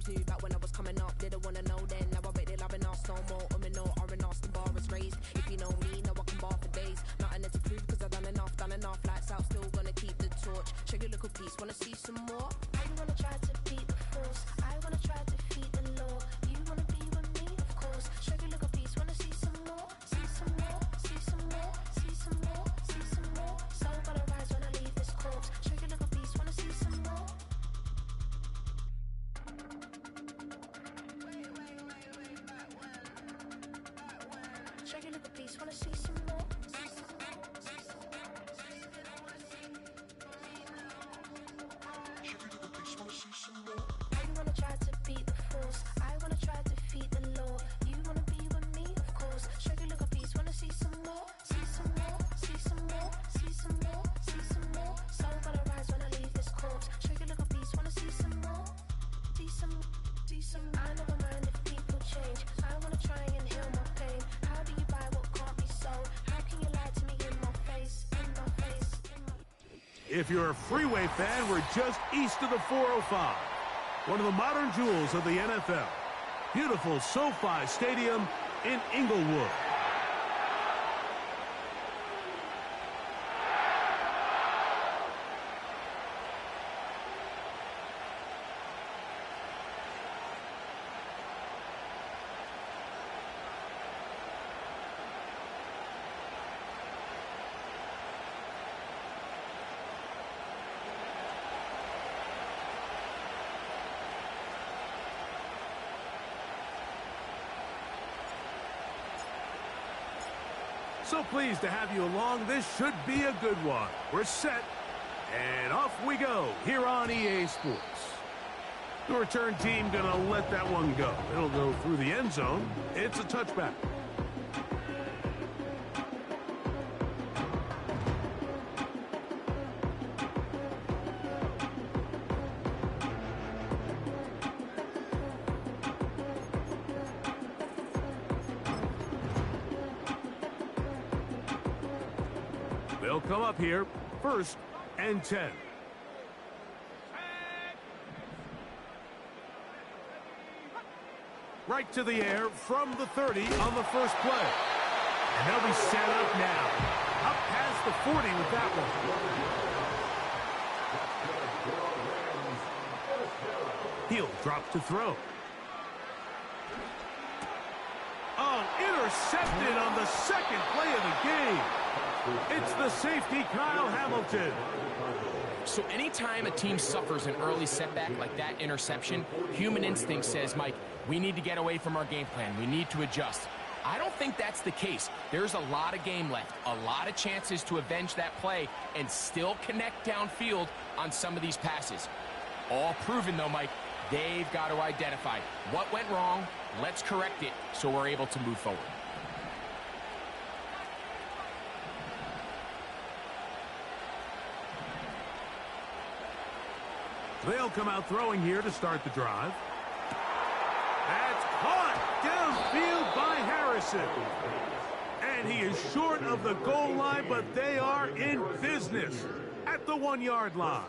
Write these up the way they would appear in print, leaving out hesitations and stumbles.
knew back when I was coming up. Didn't wanna know then. Now I bet they loving us no more. No, R&R, the bar is raised. If you know me, now I can bar for days. Nothing to prove cause I've done enough. Lights out, still gonna keep the torch. Check your little piece, wanna see some more? I wanna try to beat the force. I wanna try to defeat the law. You wanna be with me, of course. Check your little piece, wanna see some more? See some more, see some more, see some more, see some more. So gonna rise when I leave this corpse. Check your little piece, wanna see some more? Check your little piece, wanna see some more? I wanna try to beat the force. I wanna try to defeat the law. You wanna be with me, of course. Check your little piece, wanna see some more? See some more, see some more, see some more, see some more. So gonna rise when I leave this corpse. Check your little piece, wanna see some more? See some, see some. I never mind if people change. I wanna try and heal my pain. How do you buy what can't be sold? How can you lie to me in my face, in my face, in my... If you're a Freeway fan, we're just east of the 405. One of the modern jewels of the NFL. Beautiful SoFi Stadium in Inglewood. So pleased to have you along. This should be a good one. We're set, and off we go here on EA Sports. The return team gonna let that one go. It'll go through the end zone. It's a touchback. They'll come up here, 1st and 10. Right to the air from the 30 on the first play. And they'll be set up now. Up past the 40 with that one. He'll drop to throw. Oh, intercepted on the second play of the game. It's the safety, Kyle Hamilton. So anytime a team suffers an early setback like that interception, human instinct says, Mike, we need to get away from our game plan. We need to adjust. I don't think that's the case. There's a lot of game left, a lot of chances to avenge that play and still connect downfield on some of these passes. All proven, though, Mike, they've got to identify what went wrong. Let's correct it so we're able to move forward. They'll come out throwing here to start the drive. That's caught downfield by Harrison. And he is short of the goal line, but they are in business at the 1-yard line.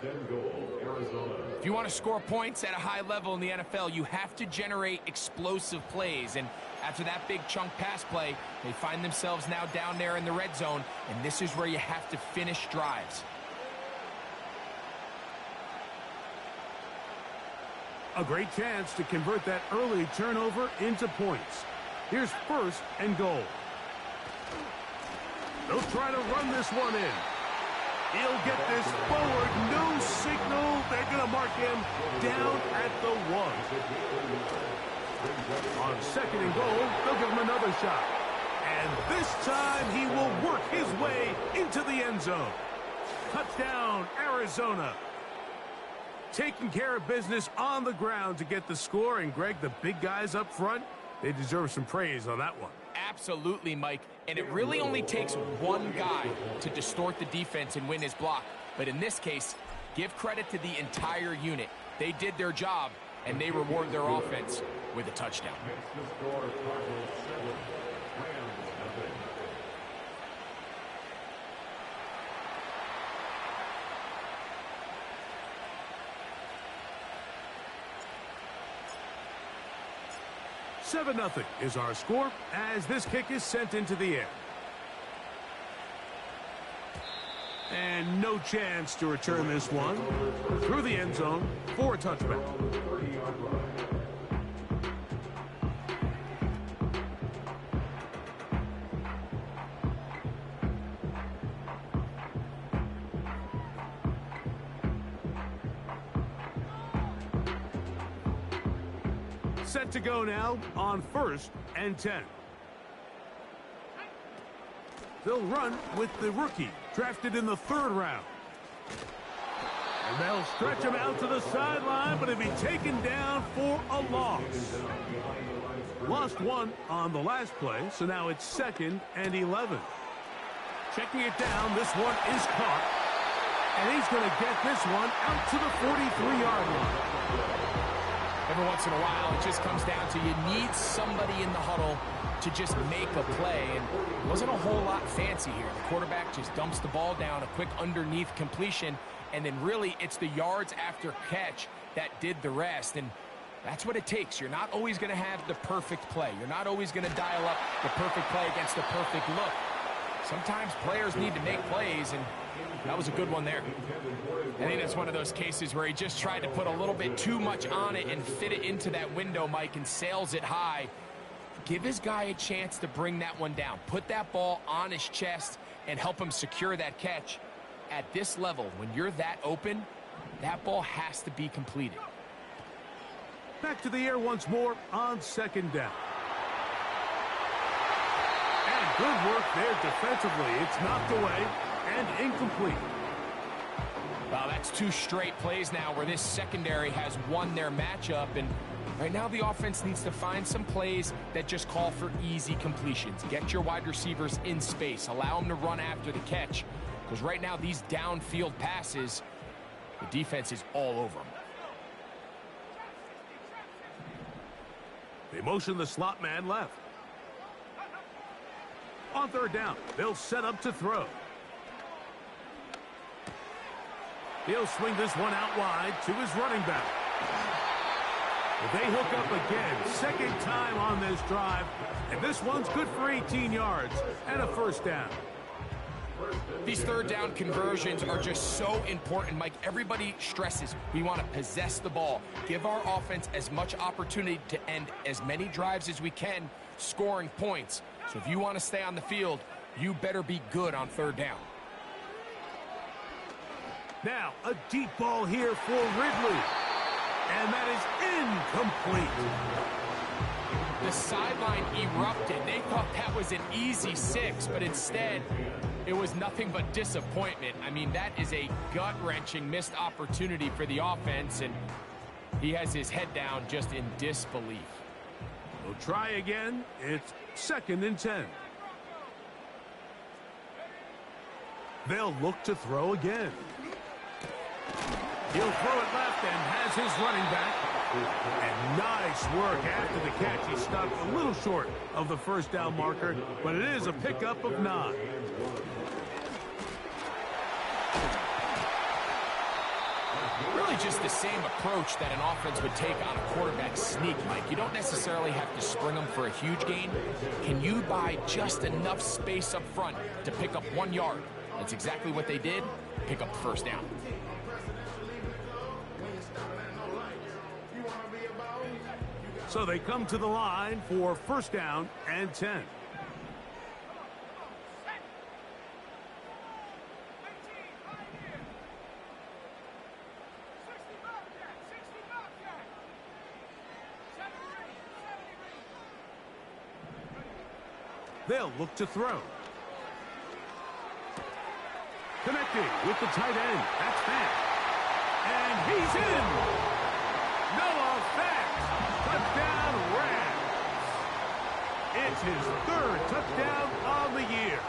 If you want to score points at a high level in the NFL, you have to generate explosive plays. And after that big chunk pass play, they find themselves now down there in the red zone, and this is where you have to finish drives. A great chance to convert that early turnover into points. Here's 1st and goal. They'll try to run this one in. He'll get this forward. No signal. They're going to mark him down at the 1. On 2nd and goal, they'll give him another shot. And this time he will work his way into the end zone. Touchdown, Arizona. Taking care of business on the ground to get the score. And, Greg, the big guys up front, they deserve some praise on that one. Absolutely, Mike. And it really only takes one guy to distort the defense and win his block. But in this case, give credit to the entire unit. They did their job, and they reward their offense with a touchdown. 7-0 is our score as this kick is sent into the air. And no chance to return this one through the end zone for a touchback. Set to go now on 1st and 10. They'll run with the rookie, drafted in the 3rd round. And they'll stretch him out to the sideline, but he'll be taken down for a loss. Lost one on the last play, so now it's 2nd and 11. Checking it down, this one is caught. And he's going to get this one out to the 43-yard line. Every once in a while, it just comes down to you need somebody in the huddle to just make a play, and it wasn't a whole lot fancy here. The quarterback just dumps the ball down, a quick underneath completion, and then really it's the yards after catch that did the rest, and that's what it takes. You're not always going to have the perfect play. You're not always going to dial up the perfect play against the perfect look. Sometimes players need to make plays, and that was a good one there. I think that's one of those cases where he just tried to put a little bit too much on it and fit it into that window, Mike, and sails it high. Give his guy a chance to bring that one down. Put that ball on his chest and help him secure that catch. At this level, when you're that open, that ball has to be completed. Back to the air once more on 2nd down. And good work there defensively. It's knocked away and incomplete. Well, that's 2 straight plays now where this secondary has won their matchup, and right now the offense needs to find some plays that just call for easy completions. Get your wide receivers in space. Allow them to run after the catch, because right now these downfield passes, the defense is all over them. They motion the slot man left. On 3rd down, they'll set up to throw. He'll swing this one out wide to his running back. They hook up again, 2nd time on this drive, and this one's good for 18 yards and a 1st down. These 3rd down conversions are just so important, Mike. Everybody stresses we want to possess the ball, give our offense as much opportunity to end as many drives as we can, scoring points. So if you want to stay on the field, you better be good on 3rd down. Now, a deep ball here for Ridley. And that is incomplete. The sideline erupted. They thought that was an easy 6, but instead, it was nothing but disappointment. I mean, that is a gut-wrenching missed opportunity for the offense, and he has his head down just in disbelief. We'll try again. It's 2nd and 10. They'll look to throw again. He'll throw it left and has his running back. And nice work after the catch. He stopped a little short of the 1st down marker, but it is a pickup of 9. Really just the same approach that an offense would take on a quarterback sneak, Mike. You don't necessarily have to spring them for a huge gain. Can you buy just enough space up front to pick up 1 yard? That's exactly what they did. Pick up the 1st down. So they come to the line for 1st down and 10. They'll look to throw. Connecting with the tight end. That's fast. And he's in. Noah Fant. Touchdown Rams. It's his 3rd touchdown on the year.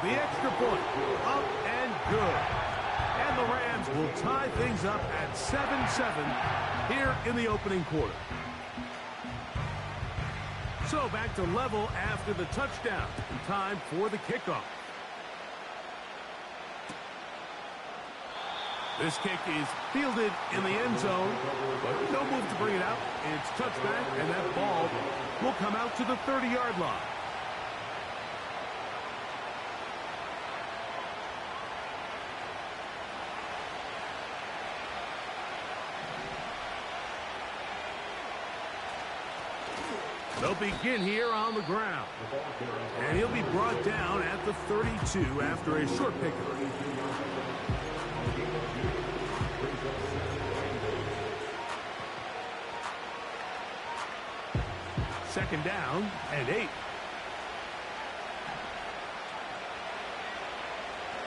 The extra point up and good. And the Rams will tie things up at 7-7 here in the opening quarter. So back to level after the touchdown. And time for the kickoff. This kick is fielded in the end zone, but no move to bring it out. It's touchback, and that ball will come out to the 30-yard line. They'll begin here on the ground. And he'll be brought down at the 32 after a short pickup. Second down and 8.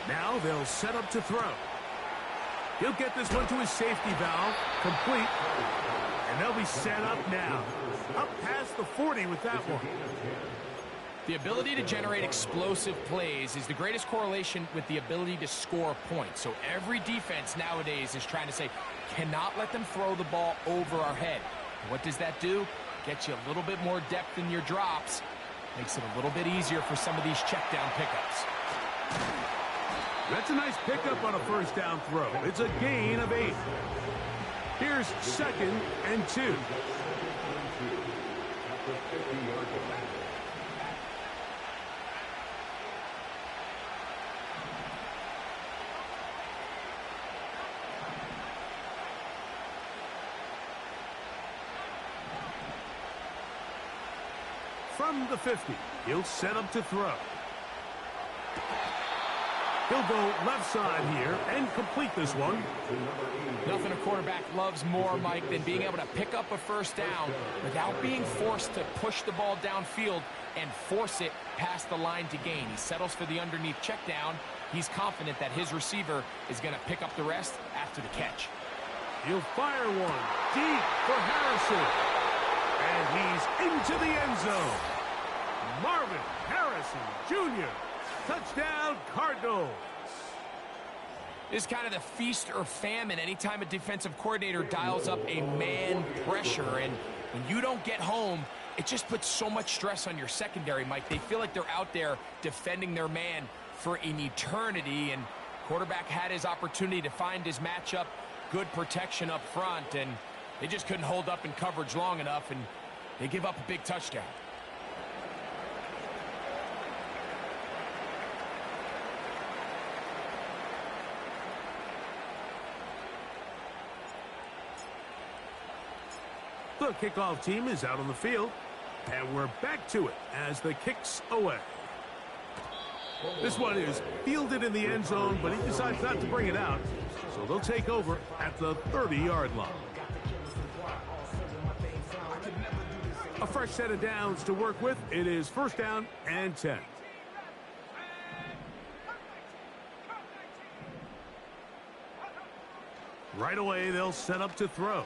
Now they'll set up to throw. He'll get this one to his safety valve, complete. And they'll be set up now. Up past the 40 with that one. The ability to generate explosive plays is the greatest correlation with the ability to score points. So every defense nowadays is trying to say, cannot let them throw the ball over our head. What does that do? Gets you a little bit more depth in your drops. Makes it a little bit easier for some of these check down pickups. That's a nice pickup on a first down throw. It's a gain of 8. Here's second and 2. From the 50, he'll set up to throw. He'll go left side here and complete this one. Nothing a quarterback loves more, Mike, than being able to pick up a first down without being forced to push the ball downfield and force it past the line to gain. He settles for the underneath check down. He's confident that his receiver is going to pick up the rest after the catch. He'll fire one deep for Harrison. And he's into the end zone. Marvin Harrison Jr. Touchdown, Cardinals. This is kind of the feast or famine anytime a defensive coordinator dials up a man pressure. And when you don't get home, it just puts so much stress on your secondary, Mike. They feel like they're out there defending their man for an eternity. And quarterback had his opportunity to find his matchup, good protection up front, and they just couldn't hold up in coverage long enough, and they give up a big touchdown. The kickoff team is out on the field, and we're back to it as the kick's away. This one is fielded in the end zone, but he decides not to bring it out, so they'll take over at the 30-yard line. A fresh set of downs to work with. It is first down and 10. Right away, they'll set up to throw.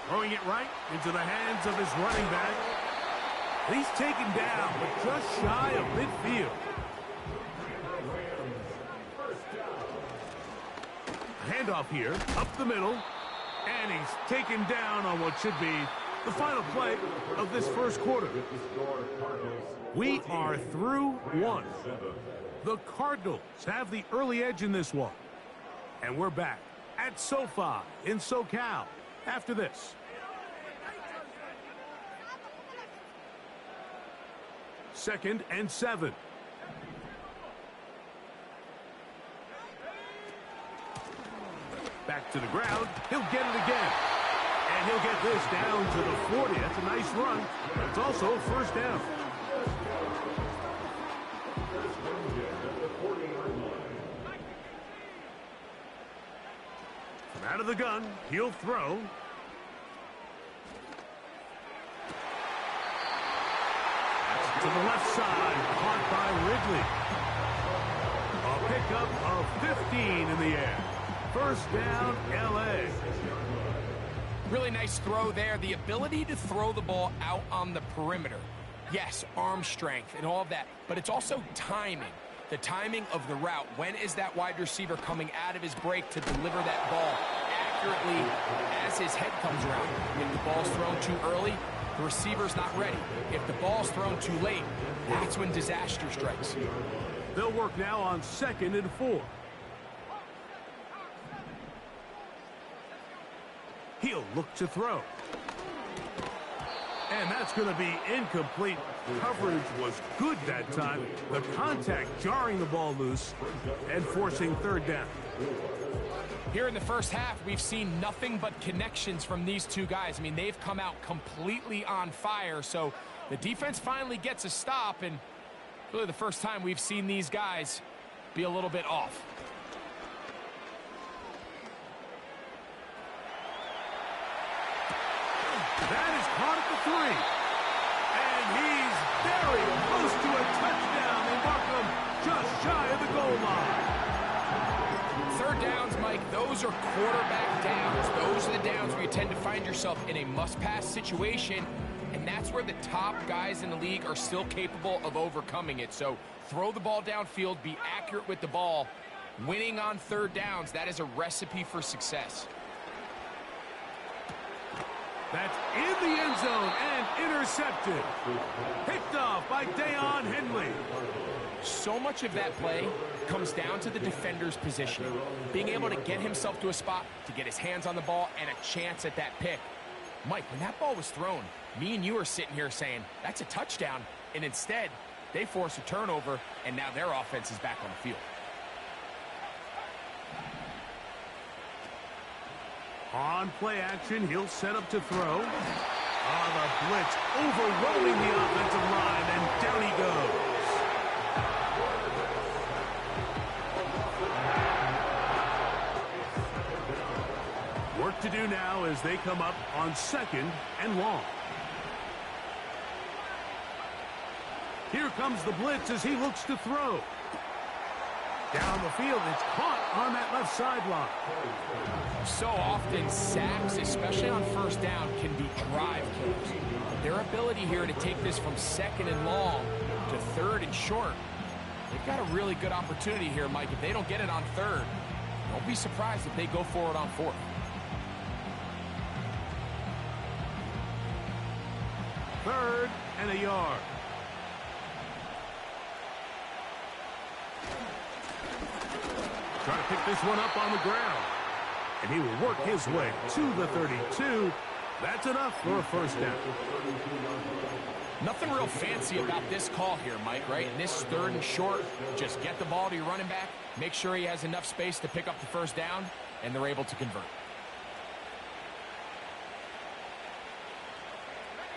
Throwing it right into the hands of his running back. He's taken down, but just shy of midfield. Handoff here, up the middle, and he's taken down on what should be the final play of this first quarter. We are through one. The Cardinals have the early edge in this one. And we're back at SoFi in SoCal after this. Second and 7. Back to the ground. He'll get it again. And he'll get this down to the 40. That's a nice run. But it's also first down. From out of the gun, he'll throw. To the left side, caught by Ridley. A pickup of 15 in the air. First down, L.A. Really nice throw there. The ability to throw the ball out on the perimeter. Yes, arm strength and all of that, but it's also timing. The timing of the route. When is that wide receiver coming out of his break to deliver that ball accurately as his head comes around? If the ball's thrown too early, the receiver's not ready. If the ball's thrown too late, that's when disaster strikes. They'll work now on second and 4. He'll look to throw. And that's going to be incomplete. Coverage was good that time. The contact jarring the ball loose and forcing third down. Here in the first half, we've seen nothing but connections from these two guys. I mean, they've come out completely on fire. So the defense finally gets a stop, and really the first time we've seen these guys be a little bit off. That is caught at the 3. And he's very close to a touchdown. They mark him just shy of the goal line. Third downs, Mike, those are quarterback downs. Those are the downs where you tend to find yourself in a must-pass situation, and that's where the top guys in the league are still capable of overcoming it. So throw the ball downfield, be accurate with the ball. Winning on third downs, that is a recipe for success. That's in the end zone and intercepted. Picked off by Deion Henley. So much of that play comes down to the defender's positioning. Being able to get himself to a spot, to get his hands on the ball, and a chance at that pick. Mike, when that ball was thrown, me and you are sitting here saying, that's a touchdown. And instead, they force a turnover, and now their offense is back on the field. On play action, he'll set up to throw. The blitz overwhelming the offensive line, and down he goes. Work to do now as they come up on 2nd and long. Here comes the blitz as he looks to throw. Down the field, it's caught on that left sideline. So often, sacks, especially on first down, can be drive killers. Their ability here to take this from 2nd and long to 3rd and short, they've got a really good opportunity here, Mike. If they don't get it on 3rd, don't be surprised if they go for it on 4th. Third and a yard. Trying to pick this one up on the ground. And he will work his way to the 32. That's enough for a first down. Nothing real fancy about this call here, Mike, right? In this 3rd and short, just get the ball to your running back, make sure he has enough space to pick up the first down, and they're able to convert.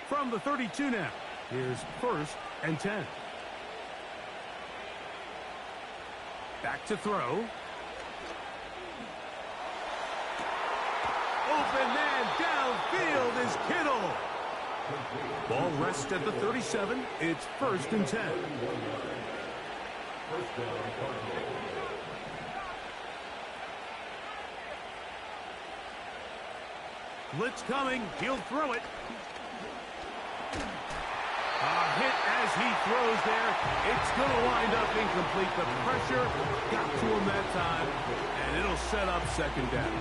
From the 32 now, here's 1st and 10. Back to throw. Open man downfield is Kittle. Ball rests at the 37. It's 1st and 10. Blitz coming. He'll throw it. A hit as he throws there. It's going to wind up incomplete. The pressure got to him that time, and it'll set up 2nd down.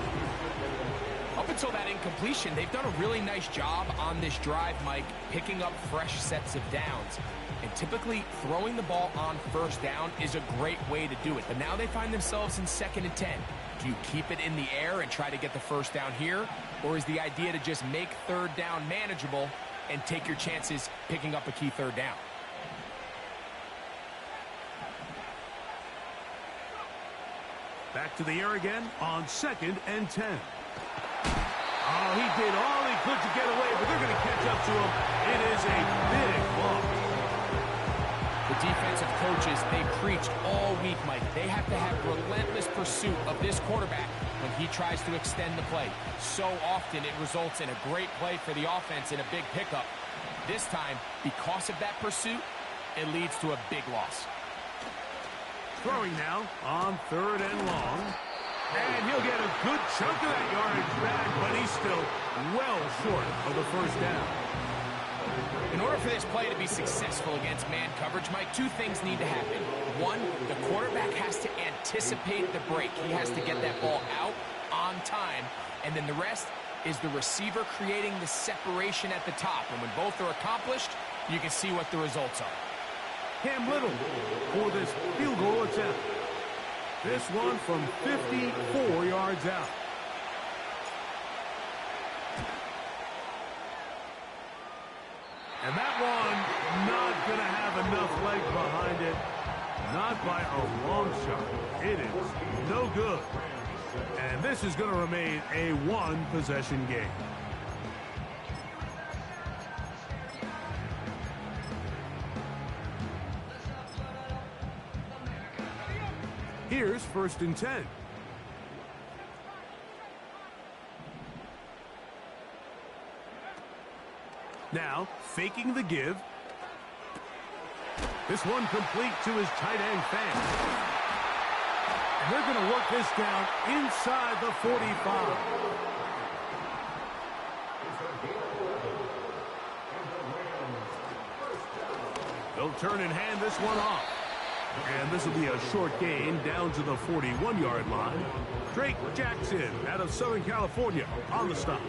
Up until that incompletion, they've done a really nice job on this drive, Mike, picking up fresh sets of downs. And typically, throwing the ball on 1st down is a great way to do it. But now they find themselves in 2nd and 10. Do you keep it in the air and try to get the first down here? Or is the idea to just make 3rd down manageable and take your chances picking up a key 3rd down? Back to the air again on 2nd and 10. Oh, he did all he could to get away, but they're going to catch up to him. It is a big loss. The defensive coaches, they preached all week, Mike. They have to have relentless pursuit of this quarterback when he tries to extend the play. So often it results in a great play for the offense and a big pickup. This time, because of that pursuit, it leads to a big loss. Throwing now on 3rd and long. And he'll get a good chunk of that yardage back, but he's still well short of the first down. In order for this play to be successful against man coverage, Mike, 2 things need to happen. 1, the quarterback has to anticipate the break. He has to get that ball out on time. And then the rest is the receiver creating the separation at the top. And when both are accomplished, you can see what the results are. Cam Little for this field goal attempt. This one from 54 yards out. And that one not going to have enough leg behind it. Not by a long shot. It is no good. And this is going to remain a one-possession game. Here's 1st and 10. Now, faking the give. This one complete to his tight end Fant. And they're going to work this down inside the 45. They'll turn and hand this one off. And this will be a short gain down to the 41-yard line. Drake Jackson out of Southern California on the stop.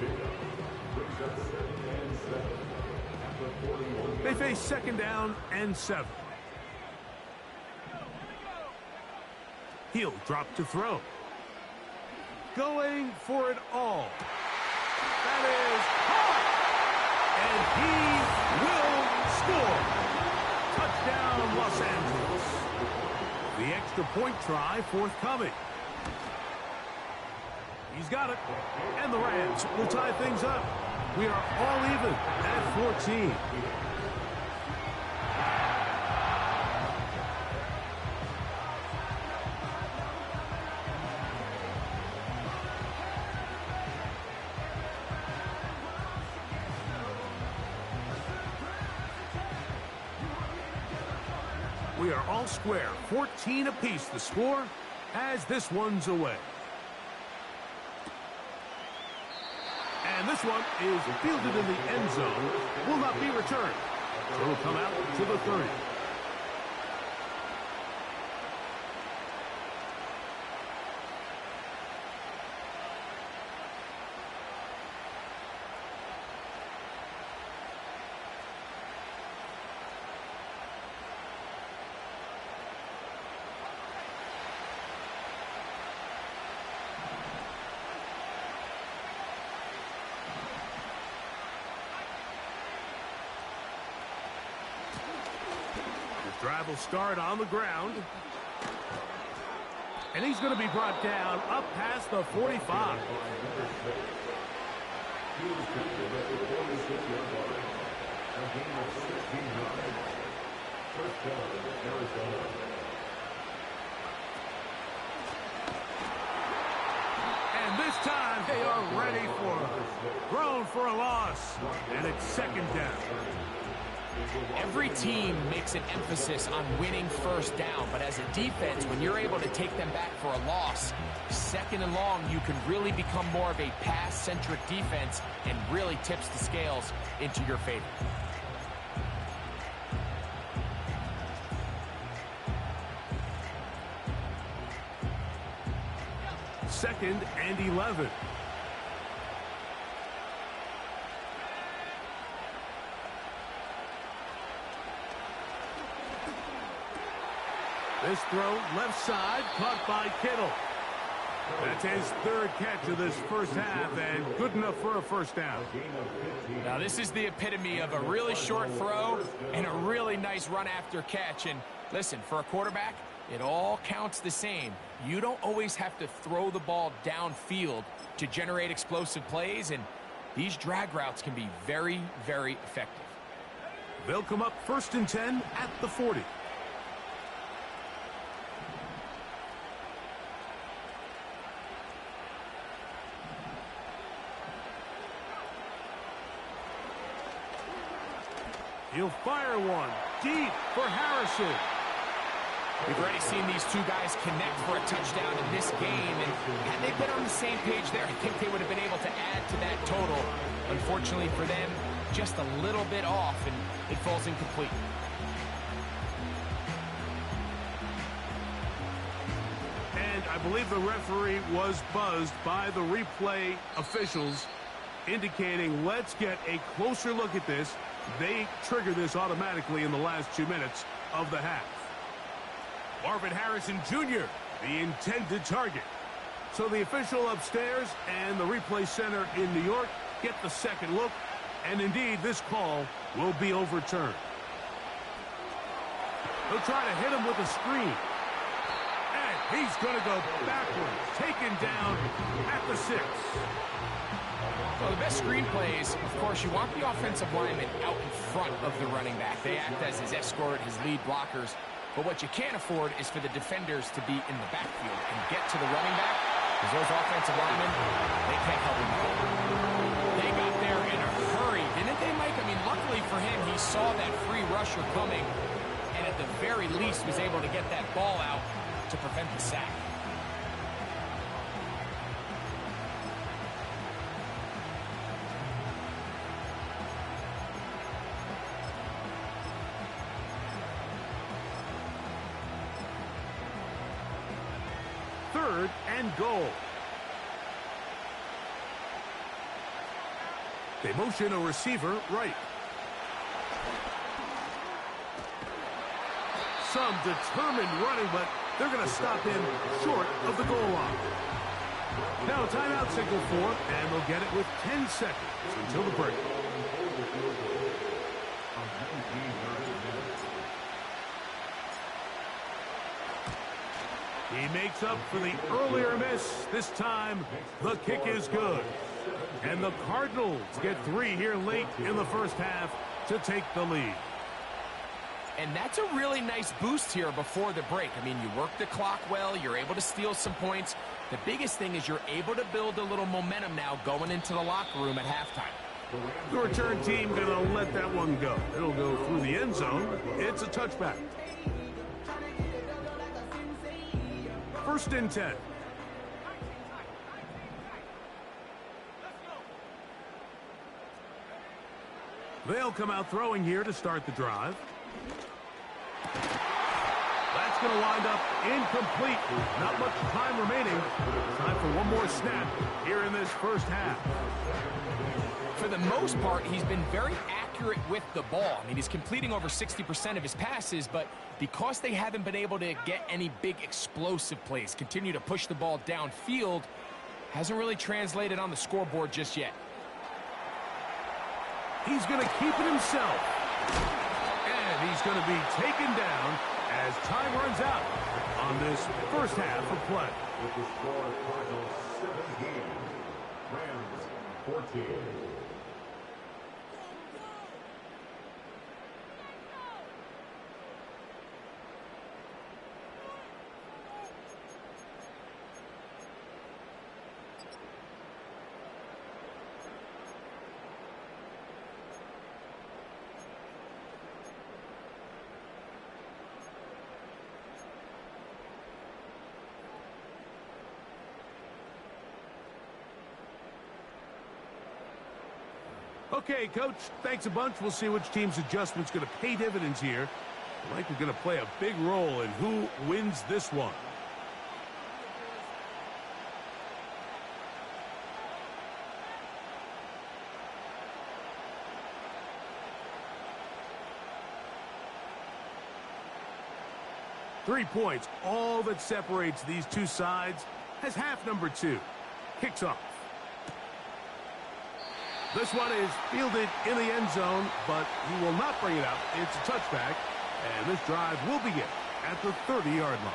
They face 2nd down and 7. He'll drop to throw. Going for it all. That is hard. And he will score. Touchdown, Los Angeles. The extra point try forthcoming. He's got it. And the Rams will tie things up. We are all even at 14. We are all square. 14 apiece the score as this one's away. And this one is fielded in the end zone. Will not be returned. So it'll come out to the 30. Drive will start on the ground. And he's going to be brought down up past the 45. And this time they are ready for it. Thrown for a loss. And it's 2nd down. Every team makes an emphasis on winning 1st down, but as a defense, when you're able to take them back for a loss, 2nd and long, you can really become more of a pass-centric defense and really tips the scales into your favor. Second and 11. This throw left side caught by Kittle. That's his 3rd catch of this 1st half and good enough for a 1st down. Now this is the epitome of a really short throw and a really nice run after catch. And listen, for a quarterback, it all counts the same. You don't always have to throw the ball downfield to generate explosive plays, and these drag routes can be very, very effective. They'll come up 1st and 10 at the 40. He'll fire one deep for Harrison. We've already seen these two guys connect for a touchdown in this game, and had they been on the same page there, I think they would have been able to add to that total. Unfortunately for them, just a little bit off, and it falls incomplete. And I believe the referee was buzzed by the replay officials, indicating let's get a closer look at this. They trigger this automatically in the last 2 minutes of the half. Marvin Harrison Jr., the intended target. So the official upstairs and the replay center in New York get the second look. And indeed, this call will be overturned. He'll try to hit him with a screen. And he's going to go backwards, taken down at the 6. Well, the best screen plays, of course, you want the offensive lineman out in front of the running back. They act as his escort, his lead blockers. But what you can't afford is for the defenders to be in the backfield and get to the running back, because those offensive linemen, they can't help him out. They got there in a hurry, didn't they, Mike? I mean, luckily for him, he saw that free rusher coming, and at the very least was able to get that ball out to prevent the sack. Third and goal. They motion a receiver right. Some determined running, but they're going to stop him short of the goal line. Now timeout signal for, and they'll get it with 10 seconds until the break. He makes up for the earlier miss. This time, the kick is good. And the Cardinals get 3 here late in the first half to take the lead. And that's a really nice boost here before the break. I mean, you work the clock well. You're able to steal some points. The biggest thing is you're able to build a little momentum now going into the locker room at halftime. The return team going to let that one go. It'll go through the end zone. It's a touchback. First and 10. They'll come out throwing here to start the drive. That's going to wind up incomplete. Not much time remaining. Time for one more snap here in this first half. For the most part, he's been very accurate with the ball. I mean, he's completing over 60% of his passes, but because they haven't been able to get any big explosive plays, continue to push the ball downfield, hasn't really translated on the scoreboard just yet. He's going to keep it himself. And he's going to be taken down as time runs out on this first half of play. With the score, Cardinals 17, Rams 14. Okay, Coach, thanks a bunch. We'll see which team's adjustment's going to pay dividends here. I think we're going to play a big role in who wins this one. Three points, all that separates these two sides, as half number 2 kicks off. This one is fielded in the end zone, but he will not bring it out. It's a touchback, and this drive will begin at the 30-yard line.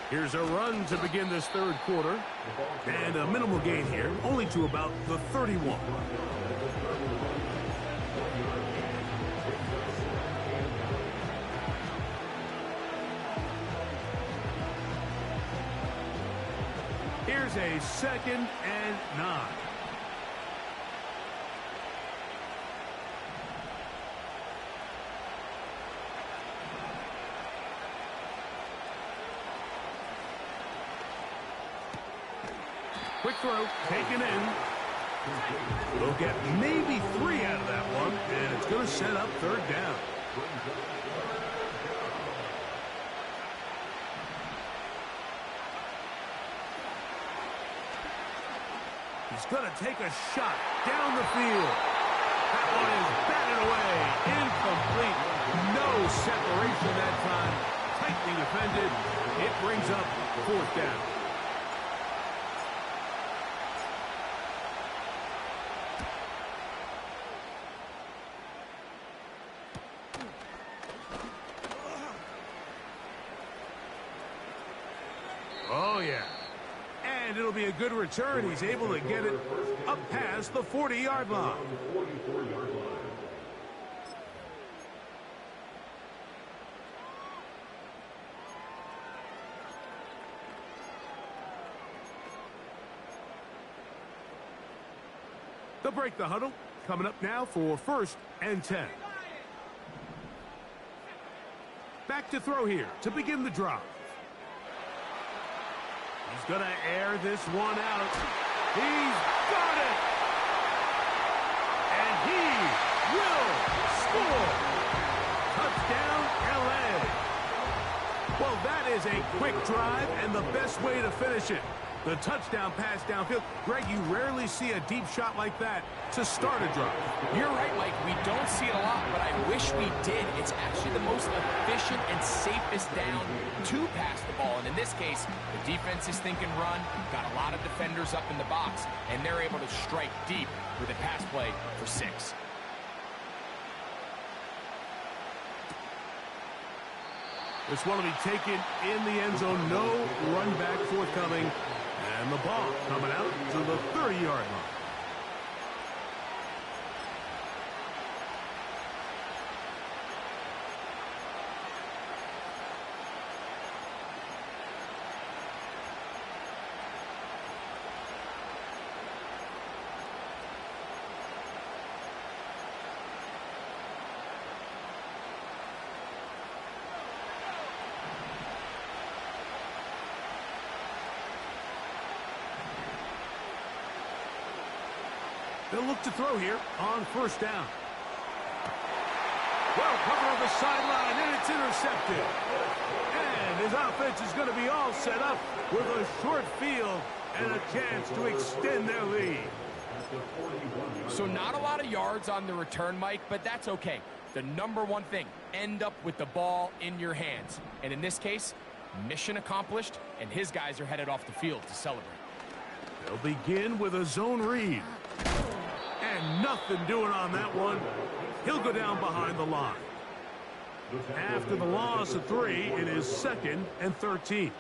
Here's a run to begin this third quarter. And a minimal gain here, only to about the 31. Here's a 2nd and 9. Quick throw, taken in. We'll get maybe 3 out of that one, and it's going to set up third down. He's going to take a shot down the field. That one is batted away. Incomplete. No separation that time. Tightly defended. It brings up fourth down. Oh, yeah. And it'll be a good return. He's able to get it up past the 40-yard line. They'll break the huddle. Coming up now for 1st and 10. Back to throw here to begin the drive. He's going to air this one out. He's got it! And he will score! Touchdown, L.A. Well, that is a quick drive and the best way to finish it. The touchdown pass downfield. Greg, you rarely see a deep shot like that to start a drive. You're right, Mike. We don't see it a lot, but I wish we did. It's actually the most efficient and safest down to pass the ball. And in this case, the defense is thinking run, got a lot of defenders up in the box, and they're able to strike deep with a pass play for 6. This one will be taken in the end zone. No run back forthcoming. And the ball coming out to the 30-yard line. They'll look to throw here on 1st down. Well covered on the sideline, and it's intercepted. And his offense is going to be all set up with a short field and a chance to extend their lead. So not a lot of yards on the return, Mike, but that's okay. The number one thing, end up with the ball in your hands. And in this case, mission accomplished, and his guys are headed off the field to celebrate. They'll begin with a zone read. And nothing doing on that one. He'll go down behind the line. After the loss of 3, it is 2nd and 13.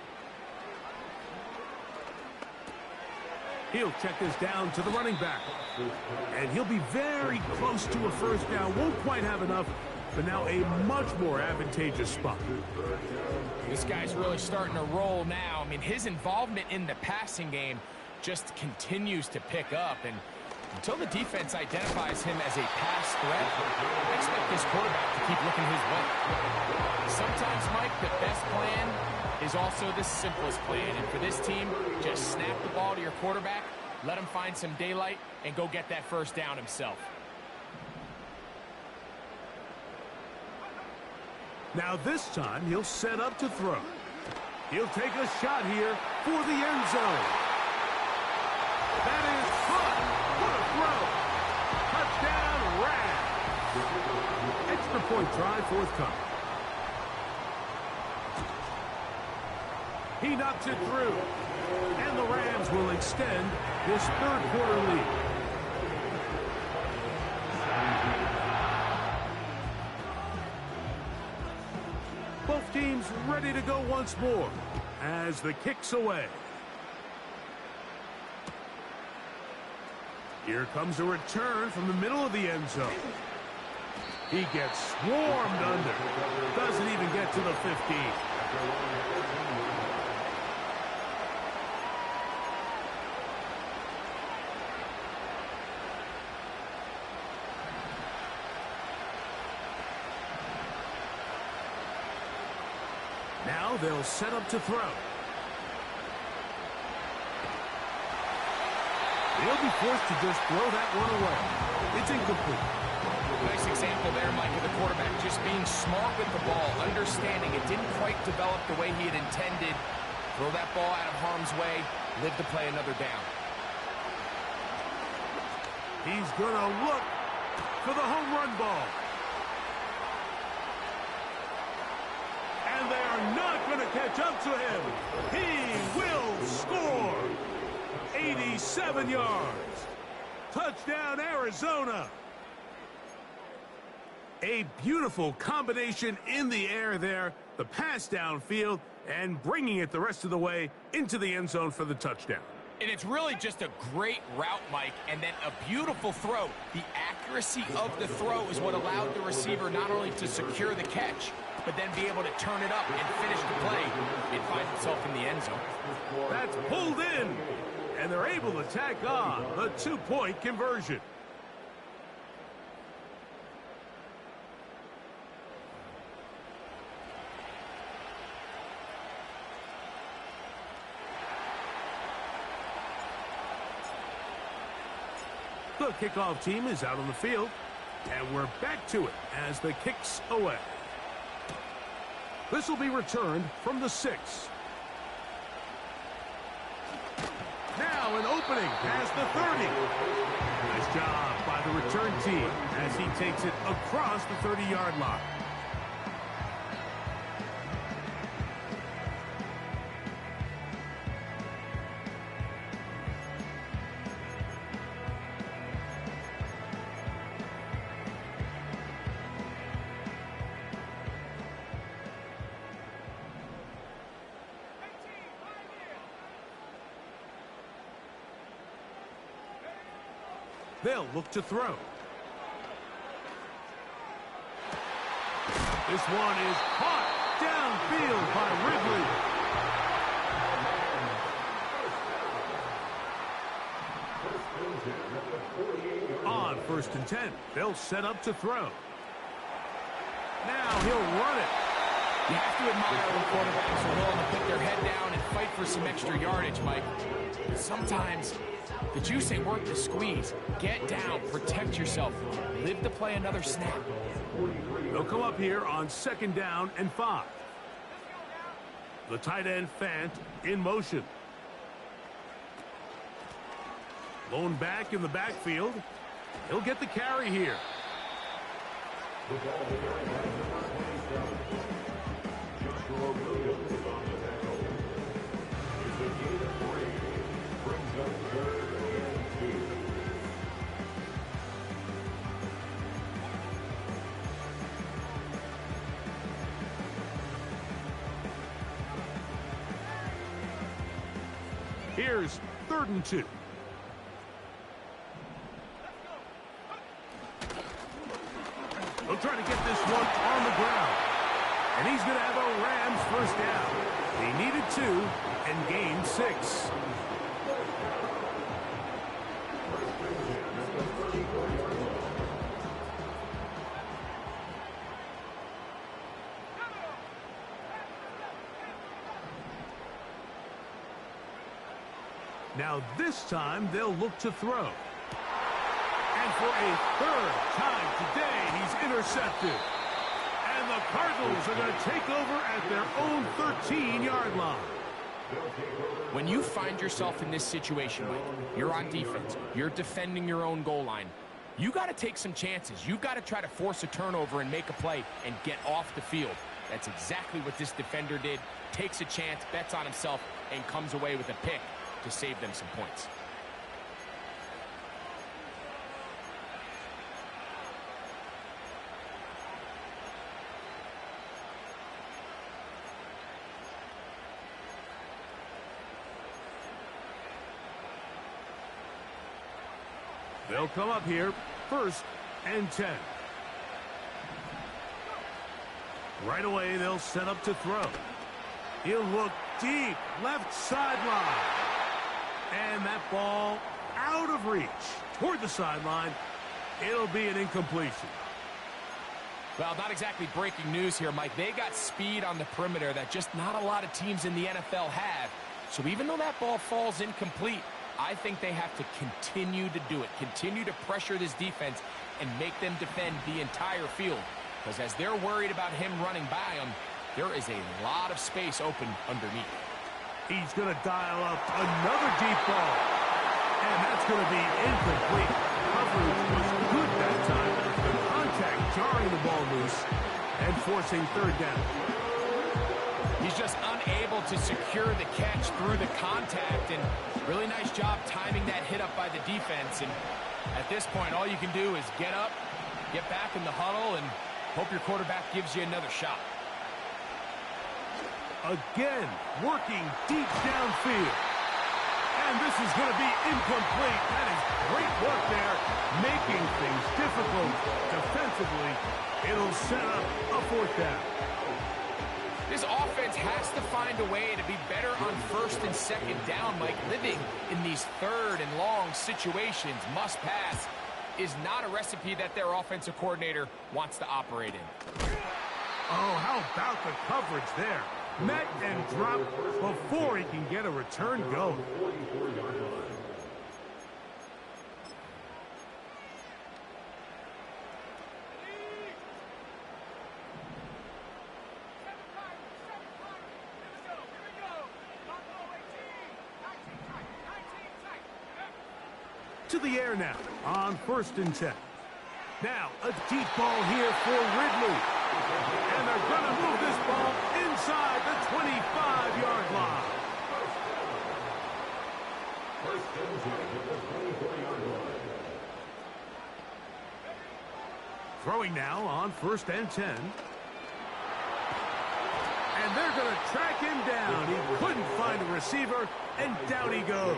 He'll check this down to the running back. And he'll be very close to a 1st down. Won't quite have enough, but now a much more advantageous spot. This guy's really starting to roll now. I mean, his involvement in the passing game just continues to pick up, and until the defense identifies him as a pass threat, I expect this quarterback to keep looking his way. Sometimes, Mike, the best plan is also the simplest plan, and for this team, just snap the ball to your quarterback, let him find some daylight, and go get that 1st down himself. Now this time, he'll set up to throw. He'll take a shot here for the end zone. That is caught. What a throw. Touchdown, Rams. Extra point try forthcoming. He knocks it through. And the Rams will extend this 3rd quarter lead. Both teams ready to go once more as the kick's away. Here comes a return from the middle of the end zone. He gets swarmed under. Doesn't even get to the 15. Now they'll set up to throw. He'll be forced to just throw that one away. It's incomplete. Nice example there, Mike, of the quarterback just being smart with the ball, understanding it didn't quite develop the way he had intended. Throw that ball out of harm's way, live to play another down. He's going to look for the home run ball. And they are not going to catch up to him. He will score. 87 yards. Touchdown, Arizona. A beautiful combination in the air there. The pass downfield and bringing it the rest of the way into the end zone for the touchdown. And it's really just a great route, Mike, and then a beautiful throw. The accuracy of the throw is what allowed the receiver not only to secure the catch, but then be able to turn it up and finish the play and find himself in the end zone. That's pulled in, and they're able to tack on the 2-point conversion. The kickoff team is out on the field, and we're back to it as the kick's away. This will be returned from the 6. Now an opening past the 30. Nice job by the return team as he takes it across the 30-yard line. They'll look to throw. This one is caught downfield by Ridley. On 1st and 10, they'll set up to throw. Now he'll run it. You have to admire when quarterbacks are willing to put their head down and fight for some extra yardage, Mike. Sometimes the juice ain't worth the squeeze. Get down, protect yourself, live to play another snap. They'll come up here on 2nd down and 5. The tight end Fant in motion. Lone back in the backfield. He'll get the carry here. Here's 3rd and 2. They'll try to get this one on the ground. And he's going to have a Rams first down. They needed 2 and gained 6. Now this time they'll look to throw. And for a 3rd time today, he's intercepted. And the Cardinals are going to take over at their own 13-yard line. When you find yourself in this situation, Mike, you're on defense, you're defending your own goal line, you got to take some chances. You've got to try to force a turnover and make a play and get off the field. That's exactly what this defender did. Takes a chance, bets on himself, and comes away with a pick to save them some points. They'll come up here, 1st and 10. Right away, they'll set up to throw. He'll look deep, left sideline. And that ball out of reach toward the sideline. It'll be an incompletion. Well, not exactly breaking news here, Mike. They got speed on the perimeter that just not a lot of teams in the NFL have. So even though that ball falls incomplete, I think they have to continue to do it, continue to pressure this defense and make them defend the entire field. Because as they're worried about him running by them, there is a lot of space open underneath. He's going to dial up another deep ball. And that's going to be incomplete. Coverage was good that time. The contact jarring the ball loose and forcing third down. He's just unable to secure the catch through the contact, and really nice job timing that hit up by the defense. And at this point, all you can do is get up, get back in the huddle, and hope your quarterback gives you another shot. Again, working deep downfield. And this is going to be incomplete. That is great work there, making things difficult defensively. It'll set up a fourth down. This offense has to find a way to be better on first and second down, Mike. Living in these third and long situations, must pass, is not a recipe that their offensive coordinator wants to operate in. Oh, how about the coverage there? Met and dropped before he can get a return going. To the air now on 1st and 10. Now a deep ball here for Ridley. And they're going to move this ball inside the 25-yard line. Throwing now on 1st and 10. And they're going to track him down. He couldn't find a receiver, and down he goes.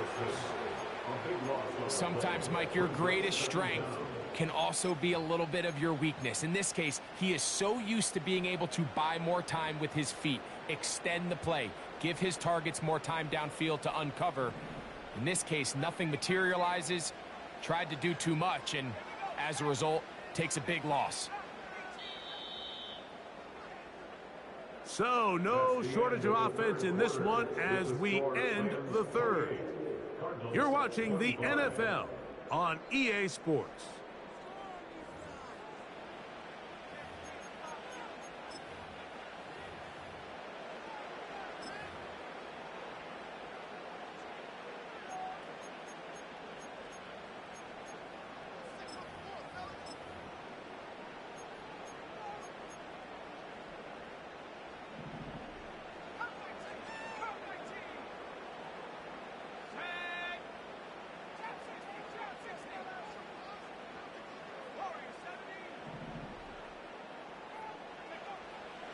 Sometimes, Mike, your greatest strength can also be a little bit of your weakness. In this case, he is so used to being able to buy more time with his feet, extend the play, give his targets more time downfield to uncover. In this case, nothing materializes, tried to do too much, and as a result, takes a big loss. So, no shortage of offense in this one as we end the third. You're watching the NFL on EA Sports.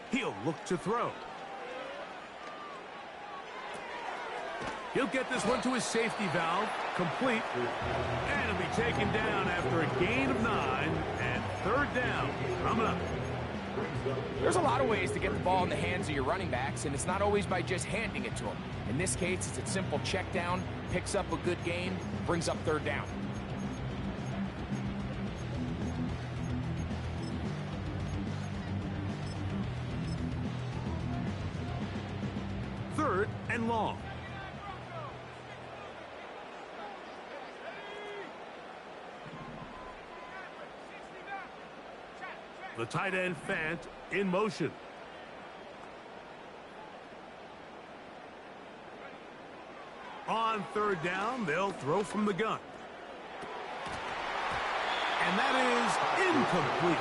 He'll look to throw. He'll get this one to his safety valve, complete, and he'll be taken down after a gain of 9, and third down coming up. There's a lot of ways to get the ball in the hands of your running backs, and it's not always by just handing it to them. In this case, it's a simple check down, picks up a good gain, brings up third down. Third and long. The tight end Fant in motion. On third down, they'll throw from the gun. And that is incomplete.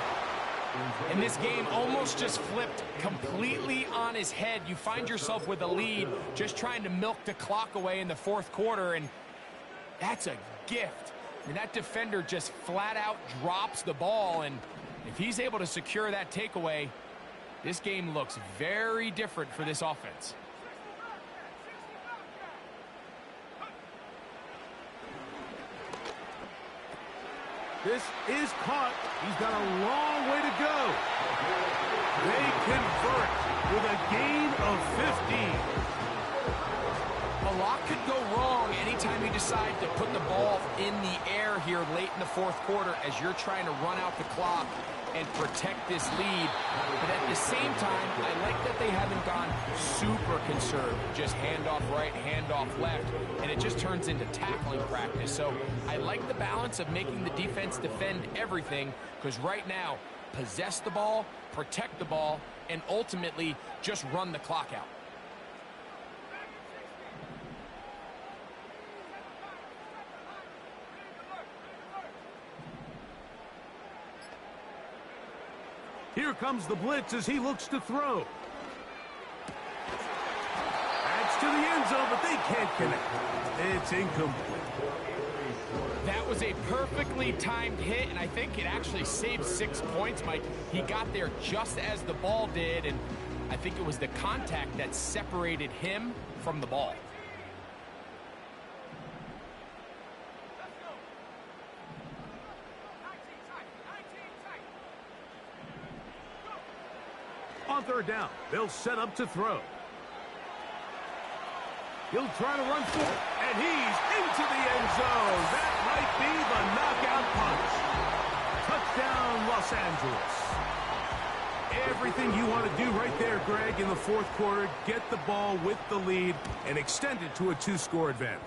And this game almost just flipped completely on his head. You find yourself with a lead, just trying to milk the clock away in the fourth quarter, and that's a gift. I mean, that defender just flat out drops the ball, and if he's able to secure that takeaway, this game looks very different for this offense. This is caught. He's got a long way to go. They convert with a gain of 15. A lot could go wrong anytime you decide to put the ball in the air here late in the fourth quarter as you're trying to run out the clock and protect this lead. But at the same time, I like that they haven't gone super conservative. Just handoff right, handoff left, and it just turns into tackling practice. So I like the balance of making the defense defend everything, because right now, possess the ball, protect the ball, and ultimately just run the clock out. Here comes the blitz as he looks to throw. That's to the end zone, but they can't connect. It's incomplete. That was a perfectly timed hit, and I think it actually saved 6 points, Mike. He got there just as the ball did, and I think it was the contact that separated him from the ball. On third down, they'll set up to throw. He'll try to run for it, and he's into the end zone. That might be the knockout punch. Touchdown, Los Angeles. Everything you want to do right there, Greg, in the fourth quarter. Get the ball with the lead and extend it to a 2-score advantage.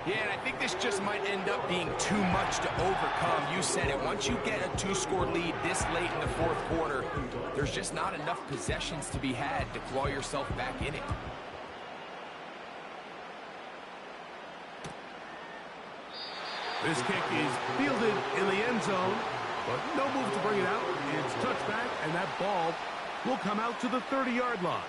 Yeah, and I think this just might end up being too much to overcome. You said it. Once you get a 2-score lead this late in the fourth quarter, there's just not enough possessions to be had to claw yourself back in it. This kick is fielded in the end zone, but no move to bring it out. It's touchback, and that ball will come out to the 30-yard line.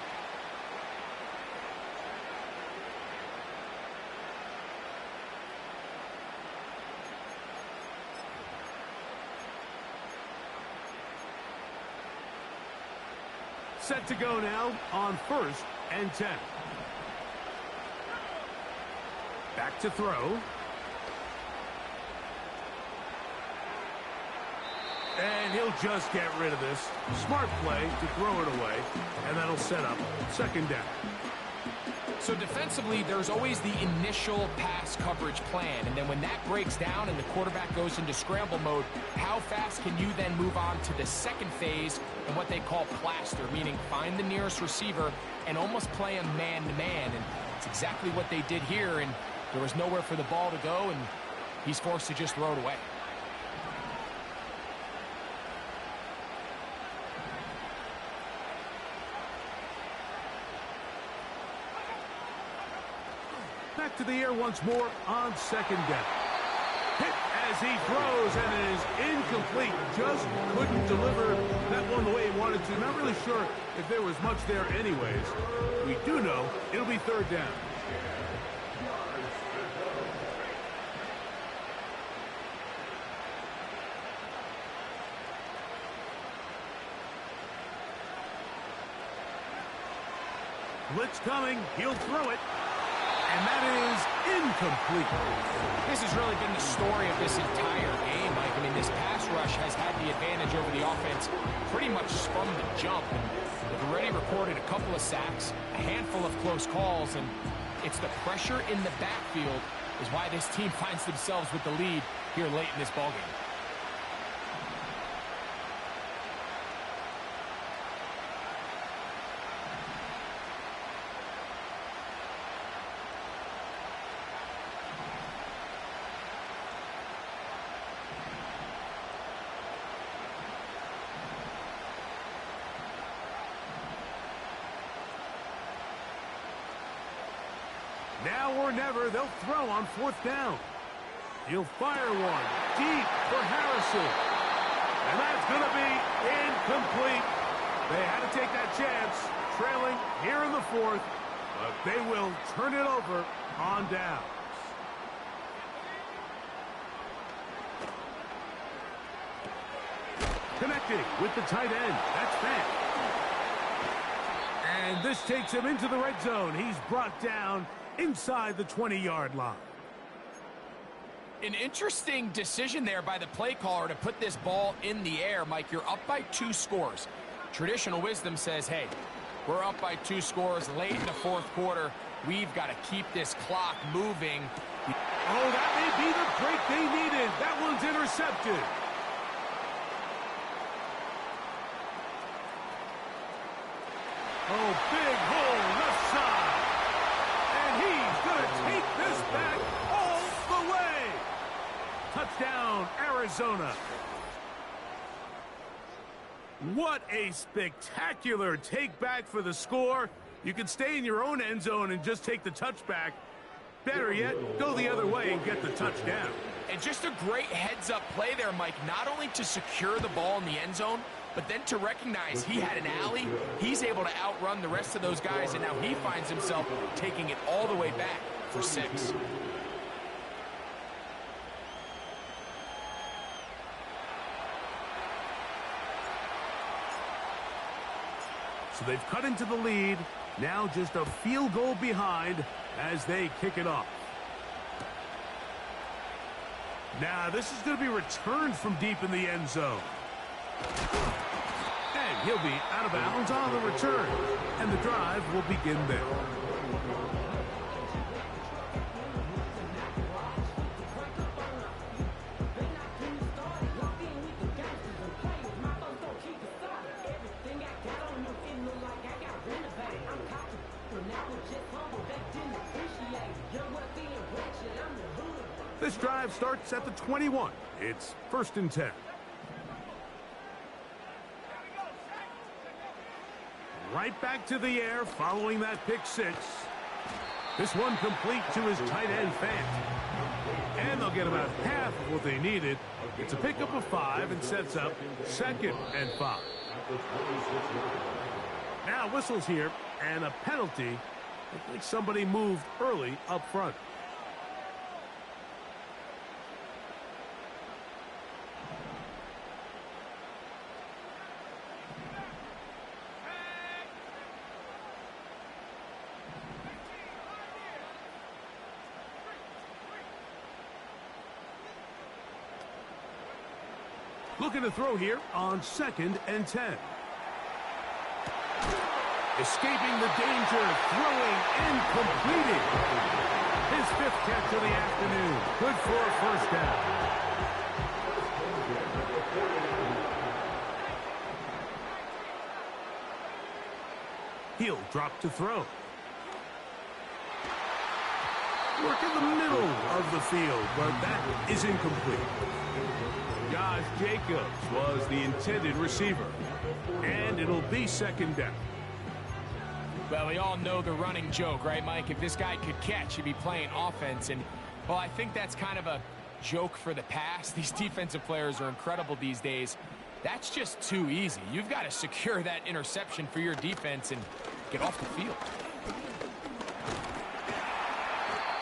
Set to go now on 1st and 10. Back to throw. And he'll just get rid of this. Smart play to throw it away, and that'll set up 2nd down. So defensively, there's always the initial pass coverage plan, and then when that breaks down and the quarterback goes into scramble mode, how fast can you then move on to the second phase and what they call plaster, meaning find the nearest receiver and almost play a man-to-man, and it's exactly what they did here, and there was nowhere for the ball to go, and he's forced to just throw it away. Back to the air once more on 2nd down. Hit as he throws, and it is incomplete. Just couldn't deliver that one the way he wanted to. Not really sure if there was much there anyways. We do know it'll be 3rd down. Blitz coming. He'll throw it. And that is incomplete. This has really been the story of this entire game, Mike. I mean, this pass rush has had the advantage over the offense pretty much from the jump. And they've already recorded a couple of sacks, a handful of close calls, and it's the pressure in the backfield is why this team finds themselves with the lead here late in this ballgame. Now or never, they'll throw on 4th down. He'll fire one deep for Harrison. And that's going to be incomplete. They had to take that chance, trailing here in the 4th, but they will turn it over on downs. Connecting with the tight end. That's Fant. And this takes him into the red zone. He's brought down inside the 20-yard line. An interesting decision there by the play caller to put this ball in the air. Mike, you're up by 2 scores. Traditional wisdom says, hey, we're up by 2 scores late in the fourth quarter. We've got to keep this clock moving. Oh, that may be the break they needed. That one's intercepted. Oh, big hole left side. And he's going to take this back all the way. Touchdown, Arizona. What a spectacular take back for the score. You can stay in your own end zone and just take the touchback. Better yet, go the other way and get the touchdown. And just a great heads-up play there, Mike, not only to secure the ball in the end zone, but then to recognize he had an alley. He's able to outrun the rest of those guys, and now he finds himself taking it all the way back for 6. So they've cut into the lead. Now just a field goal behind as they kick it off. Now this is going to be returned from deep in the end zone. And he'll be out of bounds on the return. And the drive will begin there. This drive starts at the 21. It's 1st and 10. Right back to the air following that pick 6. This one complete to his tight end, Fant. And they'll get about half of what they needed. It's a pickup of 5 and sets up 2nd and 5. Now whistles here and a penalty. Looks like somebody moved early up front. Looking to throw here on 2nd and 10. Escaping the danger, throwing and completing. His 5th catch of the afternoon. Good for a 1st down. He'll drop to throw. Work in the middle of the field, but that is incomplete. Josh Jacobs was the intended receiver. And it'll be 2nd down. Well, we all know the running joke, right, Mike? If this guy could catch, he'd be playing offense. And, well, I think that's kind of a joke for the past. These defensive players are incredible these days. That's just too easy. You've got to secure that interception for your defense and get off the field.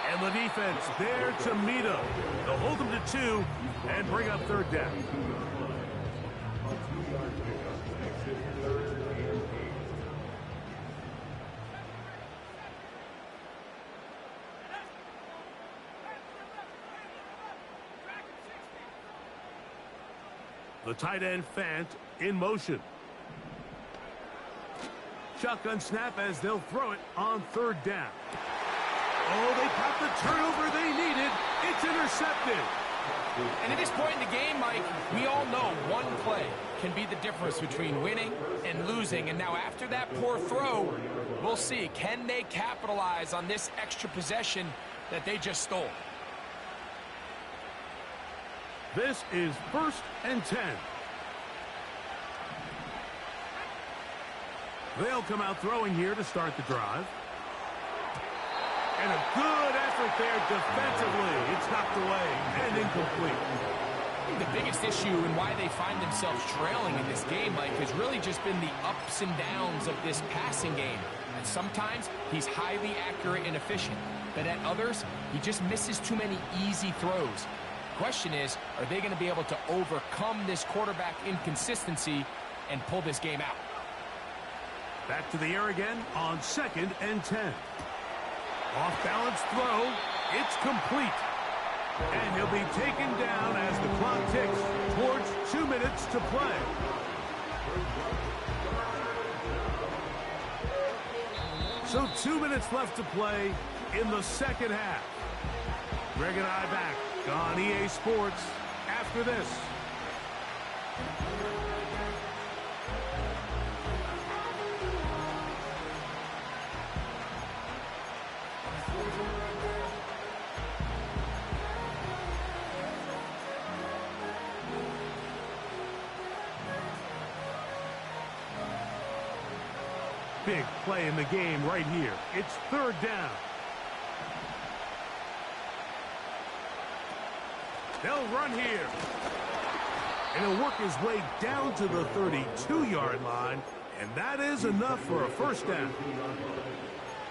And the defense there to meet him. They'll hold him to 2 and bring up 3rd down. The tight end Fant in motion. Shotgun snap as they'll throw it on 3rd down. Oh, they got the turnover they needed. It's intercepted. And at this point in the game, Mike, we all know one play can be the difference between winning and losing. And now after that poor throw, we'll see, can they capitalize on this extra possession that they just stole? This is 1st and 10. They'll come out throwing here to start the drive. And a good effort there defensively. It's knocked away and incomplete. The biggest issue and why they find themselves trailing in this game, Mike, has really just been the ups and downs of this passing game. And sometimes he's highly accurate and efficient, but at others, he just misses too many easy throws. Question is, are they going to be able to overcome this quarterback inconsistency and pull this game out? Back to the air again on 2nd and 10. Off-balance throw. It's complete. And he'll be taken down as the clock ticks towards 2 minutes to play. So 2 minutes left to play in the second half. Greg and I back on EA Sports after this. Big play in the game right here. It's third down. They'll run here. And he'll work his way down to the 32-yard line. And that is enough for a first down.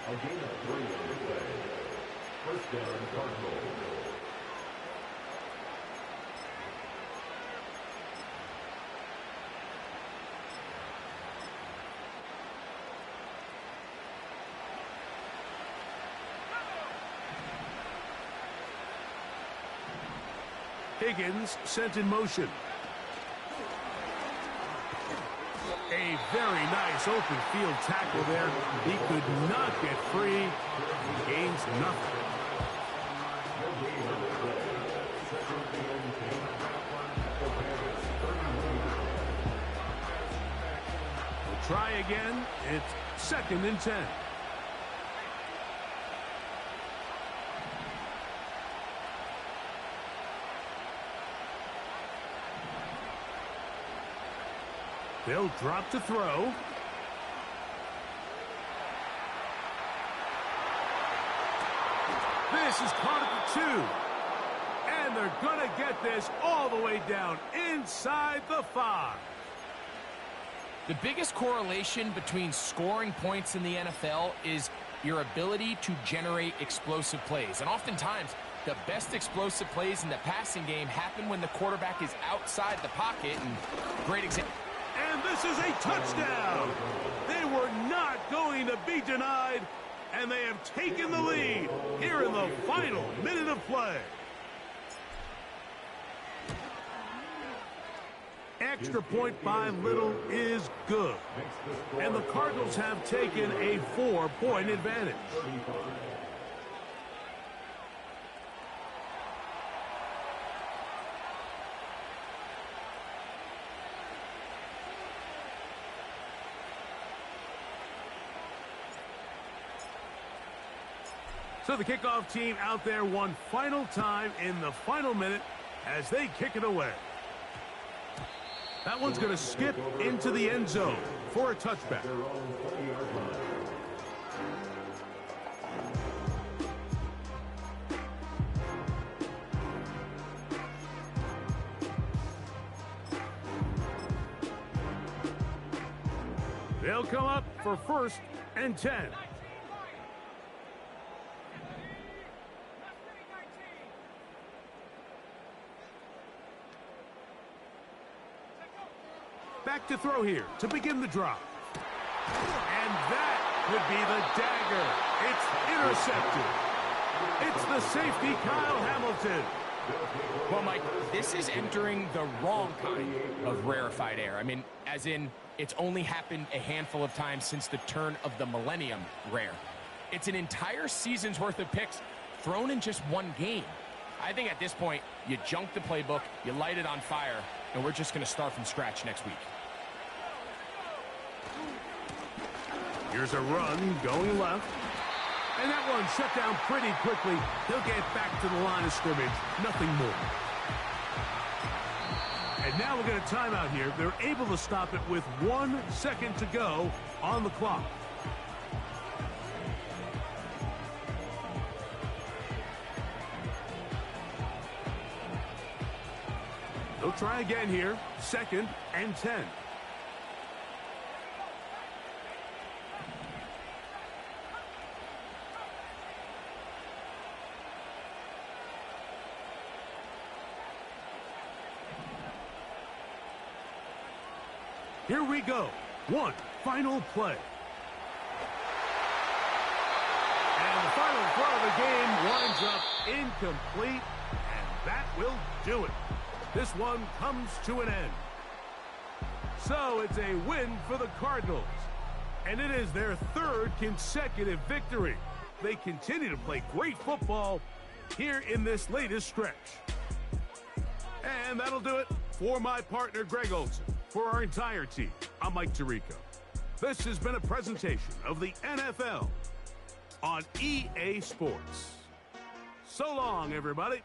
A gain of 3 on the play. First down, Cardinals. Higgins sent in motion. A very nice open field tackle there. He could not get free. He gains nothing. We'll try again. It's second and 10. They'll drop to throw. This is caught at the 2. And they're going to get this all the way down inside the 5. The biggest correlation between scoring points in the NFL is your ability to generate explosive plays. And oftentimes, the best explosive plays in the passing game happen when the quarterback is outside the pocket. And great example. And this is a touchdown. They were not going to be denied, and they have taken the lead here in the final minute of play. Extra point by Little is good. And the Cardinals have taken a 4-point advantage. So the kickoff team out there one final time in the final minute as they kick it away. That one's going to skip into the end zone for a touchback. They'll come up for first and 10. Back to throw here to begin the drop. And that could be the dagger. It's intercepted. It's the safety, Kyle Hamilton. Well, Mike, this is entering the wrong kind of rarefied air. I mean, as in, it's only happened a handful of times since the turn of the millennium rare. It's an entire season's worth of picks thrown in just one game. I think at this point, you junk the playbook, you light it on fire, and we're just going to start from scratch next week. Here's a run going left. And that one shut down pretty quickly. He'll get back to the line of scrimmage. Nothing more. And now we'll get a timeout here. They're able to stop it with 1 second to go on the clock. They'll try again here. Second and 10. Here we go. One final play. And the final throw of the game winds up incomplete, and that will do it. This one comes to an end. So it's a win for the Cardinals. And it is their third consecutive victory. They continue to play great football here in this latest stretch. And that'll do it for my partner, Greg Olson. For our entire team, I'm Mike Tirico. This has been a presentation of the NFL on EA Sports. So long, everybody.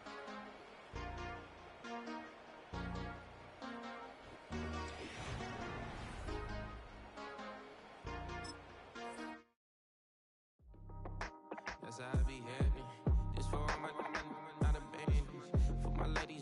That's how I be here.